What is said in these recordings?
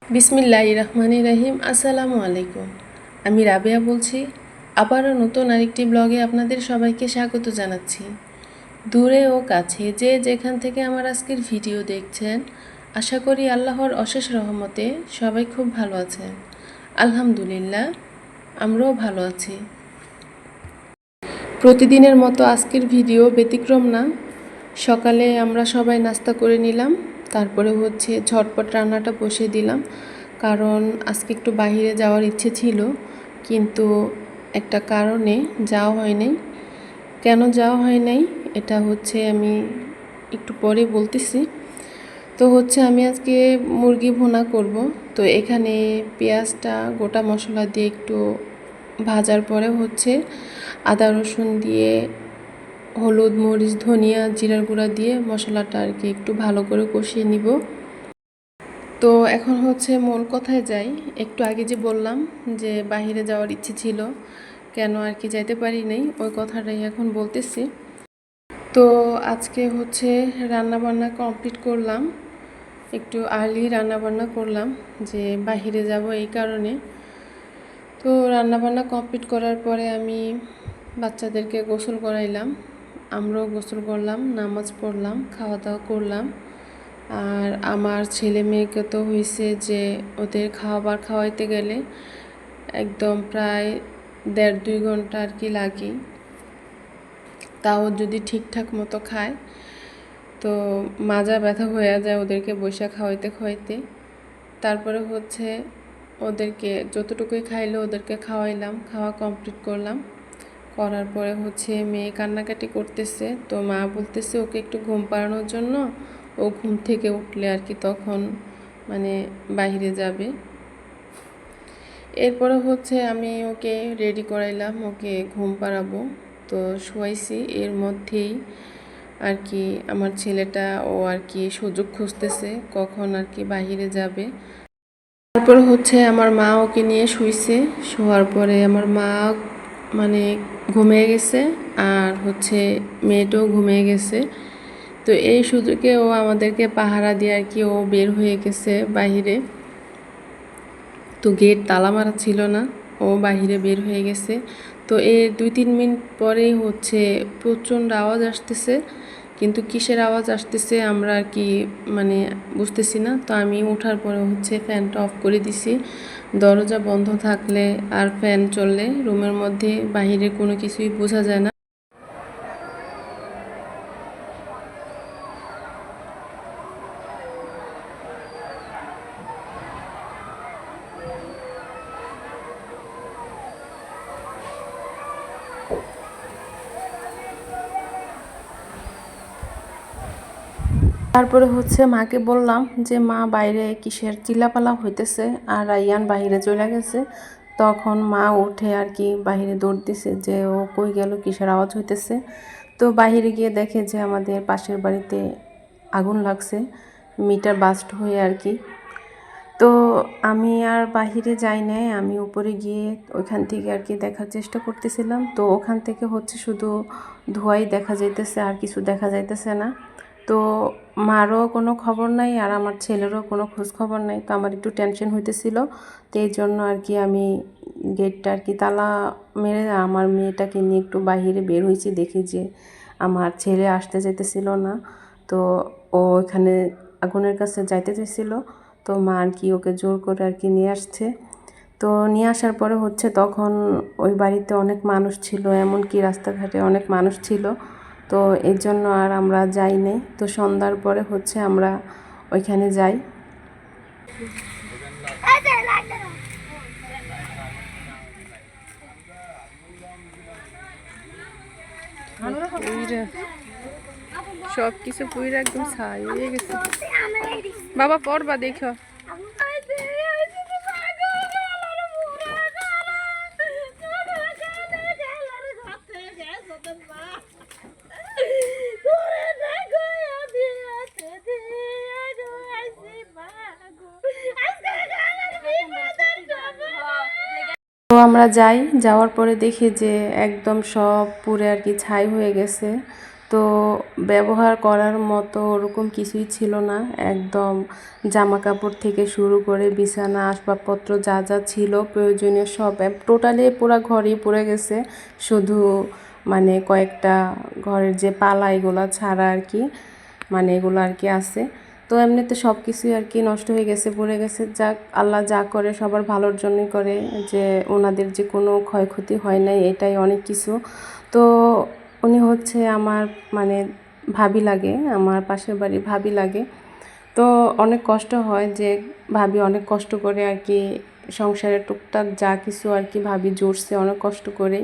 বিসমিল্লাহির রহমানির রহিম। আসসালামু আলাইকুম। আমি রাবেয়া বলছি। আবারও নতুন আরেকটি ব্লগে আপনাদের সবাইকে স্বাগত জানাচ্ছি। দূরে ও কাছে যে যেখান থেকে আমার আজকের ভিডিও দেখছেন, আশা করি আল্লাহর অশেষ রহমতে সবাই খুব ভালো আছেন। আলহামদুলিল্লাহ, আমরাও ভালো আছি। প্রতিদিনের মতো আজকের ভিডিও ব্যতিক্রম না। সকালে আমরা সবাই নাস্তা করে নিলাম, তারপরে ঝটপট রান্নাটা বসিয়ে দিলাম, কারণ আজকে একটু বাইরে যাওয়ার ইচ্ছে ছিল, কিন্তু একটা কারণে যাওয়া হয় নাই। কেন যাওয়া হয় নাই এটা আমি একটু পরে বলতেছি। তো আমি আজকে মুরগি ভুনা করব। তো এখানে পেঁয়াজটা গোটা মশলা দিয়ে একটু ভাজার পরে আদা রসুন দিয়ে, হলুদ মরিচ ধনিয়া জিরার গুঁড়া দিয়ে মশলাটা একটু ভালো করে কষিয়ে নিব। তো এখন মূল কথায় যাই। একটু আগে যে বললাম যে বাইরে যাওয়ার ইচ্ছে ছিল, কেন যাইতে পারি নাই, ওই কথাটাই এখন বলতেছি। তো আজকে রান্না বান্না কমপ্লিট করলাম, একটু আর্লি রান্না বান্না করলাম, যে বাইরে যাব এই কারণে। তো রান্না বান্না কমপ্লিট করার পরে আমি বাচ্চাদেরকে গোসল করাইলাম, আমরাও গোসল করলাম, নামাজ পড়লাম, খাওয়া দাওয়া করলাম। আর আমার ছেলে মেয়েকে তো যে ওদের খাওয়াইতে গেলে একদম প্রায় 1.5-2 ঘন্টা লাগে। তাও যদি ঠিকঠাক মতো খায় তো মাজা ব্যথা হয়ে যায় ওদেরকে বসে খাওয়াইতে খাওয়াইতে। তারপরে ওদেরকে যতটুকুই খাইলো ওদেরকে খাওয়াইলাম, খাওয়া কমপ্লিট করলাম। করার পরে মেয়ে কান্নাকাটি করতেছে, তো মা বলতেছে ওকে একটু ঘুম পাড়ানোর জন্য। ও ঘুম থেকে উঠলে তখন বাইরে যাবে। এরপরে আমি ওকে রেডি করাইলাম, ওকে ঘুম পাড়াবো। তো শোয়াইছি, এর মধ্যেই আমার ছেলেটা ও সুযোগ খুঁজতেছে কখন বাইরে যাবে। তারপর আমার মা ওকে নিয়ে শুইছে। শোয়ার পরে আমার মা ঘুমিয়ে গেছে, আর মেয়েটাও ঘুমিয়ে গেছে। তো এই সুযোগে ও আমাদেরকে পাহারা দিয়ে ও বের হয়ে গেছে বাইরে। তো গেট তালা মারা ছিল না, ও বাইরে বের হয়ে গেছে। তো এই 2-3 মিনিট পরেই প্রচণ্ড আওয়াজ আসতেছে, কিন্তু কিসের আওয়াজ আসতেছে আমরা বুঝতেছি না। তো আমি ওঠার পরে ফ্যানটা অফ করে দিছি। দরজা বন্ধ থাকলে আর ফ্যান চললে রুমের মধ্যে বাইরে কোনো কিছুই বোঝা যায় না। তারপরে মাকে বললাম যে মা বাইরে কিসের চিল্লাপালা হইতেছে, আর রাইয়ান বাইরে চলে গেছে। তখন মা উঠে বাইরে দৌড় দিছে যে ও কই গেল, কিসের আওয়াজ হইতেছে। তো বাইরে গিয়ে দেখে যে আমাদের পাশের বাড়িতে আগুন লাগছে, মিটার বাস্ট হয়ে তো আমি আর বাহিরে যাই নাই, আমি উপরে গিয়ে ওইখান থেকে দেখার চেষ্টা করতেছিলাম। তো ওখান থেকে শুধু ধোঁয়াই দেখা যাইতেছে, আর কিছু দেখা যাইতেছে না। তো মারও কোনো খবর নাই, আর আমার ছেলেরও কোনো খোঁজ খবর নাই। তো আমার একটু টেনশন হইতেছিল। তো এই জন্য আমি গেটটা তালা মেরে আমার মেয়েটাকে নিয়ে একটু বাইরে বের হয়েছি। দেখি যে আমার ছেলে আসতে যেতেছিল না, তো ও ওখানে আগুনের কাছে যাইতে চাইছিল। তো মা ওকে জোর করে নিয়ে আসছে। তো নিয়ে আসার পরে তখন ওই বাড়িতে অনেক মানুষ ছিল, এমনকি রাস্তাঘাটে অনেক মানুষ ছিল। তো এর জন্য আর আমরা যাই নাই। তো সন্ধ্যার পরে আমরা ওইখানে যাই। সব কিছু পুইরা একদম ছাই হয়ে গেছে। বাবা পড়বা দেখো। তো আমরা যাই, যাওয়ার পরে দেখি যে একদম সব পুরে ছাই হয়ে গেছে। তো ব্যবহার করার মতো ওরকম কিছুই ছিল না। একদম জামা কাপড় থেকে শুরু করে বিছানা আসবাবপত্র যা যা ছিল প্রয়োজনীয় সব টোটালি পুরো ঘরই পড়ে গেছে, শুধু মানে কয়েকটা ঘরের যে পালা এগুলো ছাড়া আর কি, মানে এগুলো আর কি আছে। তো এমনিতে সব কিছুই আর কি নষ্ট হয়ে গেছে, পড়ে গেছে। যাক, আল্লাহ যা করে সবার ভালোর জন্যই করে, যে ওনাদের যে কোনো ক্ষয়ক্ষতি হয় নাই এটাই অনেক কিছু। তো উনি হচ্ছে আমার মানে ভাবি লাগে, আমার পাশের বাড়ি ভাবি লাগে। তো অনেক কষ্ট হয় যে ভাবি অনেক কষ্ট করে আর কি সংসারে টুকটাক যা কিছু আর কি ভাবি জুড়ছে অনেক কষ্ট করে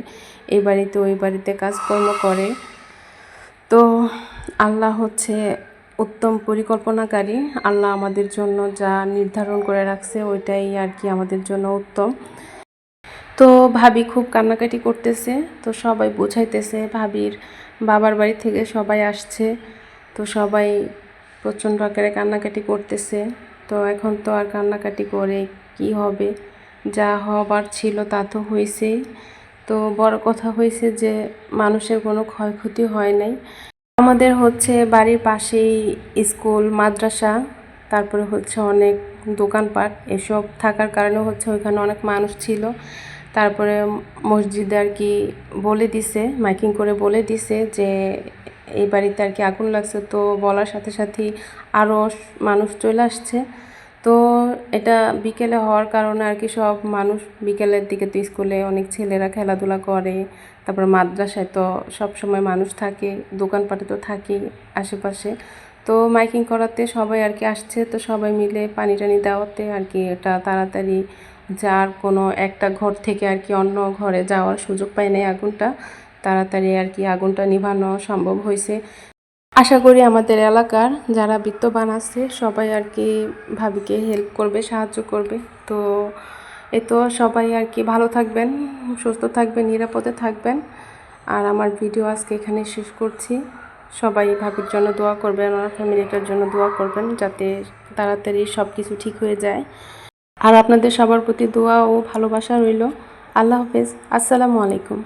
এই বাড়িতে ওই বাড়িতে কাজকর্ম করে। তো আল্লাহ হচ্ছে উত্তম পরিকল্পনাকারী। আল্লাহ আমাদের জন্য যা নির্ধারণ করে রাখছে ওইটাই আর কি আমাদের জন্য উত্তম। তো ভাবি খুব কান্নাকাটি করতেছে, তো সবাই বোঝাইতেছে, ভাবির বাবার বাড়ি থেকে সবাই আসছে, তো সবাই প্রচণ্ড আকারে কান্নাকাটি করতেছে। তো এখন তো আর কান্নাকাটি করে কি হবে, যা হবার ছিল তা তো হয়েছেই। তো বড় কথা হয়েছে যে মানুষের কোনো ক্ষয়ক্ষতি হয় নাই। আমাদের হচ্ছে বাড়ির পাশেই স্কুল, মাদ্রাসা, তারপরে হচ্ছে অনেক দোকানপাট এসব থাকার কারণে হচ্ছে ওইখানে অনেক মানুষ ছিল। তারপরে মসজিদে আর কি বলে দিছে, মাইকিং করে বলে দিছে যে এই বাড়িতে আর কি আগুন লাগছে। তো বলার সাথে সাথেই আরও মানুষ চলে আসছে। তো এটা বিকেলে হওয়ার কারণে আর কি সব মানুষ, বিকেলের দিকে তো স্কুলে অনেক ছেলেরা খেলাধুলা করে, তারপর মাদ্রাসায় তো সব সময় মানুষ থাকে, দোকানপাটে তো থাকেই আশেপাশে। তো মাইকিং করাতে সবাই আর কি আসছে, তো সবাই মিলে পানি টানি দেওয়াতে আর কি এটা তাড়াতাড়ি, যার কোনো একটা ঘর থেকে আর কি অন্য ঘরে যাওয়ার সুযোগ পায় নাই, আগুনটা তাড়াতাড়ি আর কি আগুনটা নিভানো সম্ভব হয়েছে। আশা করি আমাদের এলাকার যারা বিত্তবান আছে সবাই আর কি ভাবিকে হেল্প করবে, সাহায্য করবে। তো এ তো সবাই আর কি ভালো থাকবেন, সুস্থ থাকবেন, নিরাপদে থাকবেন। আর আমার ভিডিও আজকে এখানে শেষ করছি। সবাই ভাবির জন্য দোয়া করবেন, আমার ফ্যামিলিটার জন্য দোয়া করবেন যাতে তাড়াতাড়ি সব কিছু ঠিক হয়ে যায়। আর আপনাদের সবার প্রতি দোয়া ও ভালোবাসা রইল। আল্লাহ হাফেজ, আসসালামু আলাইকুম।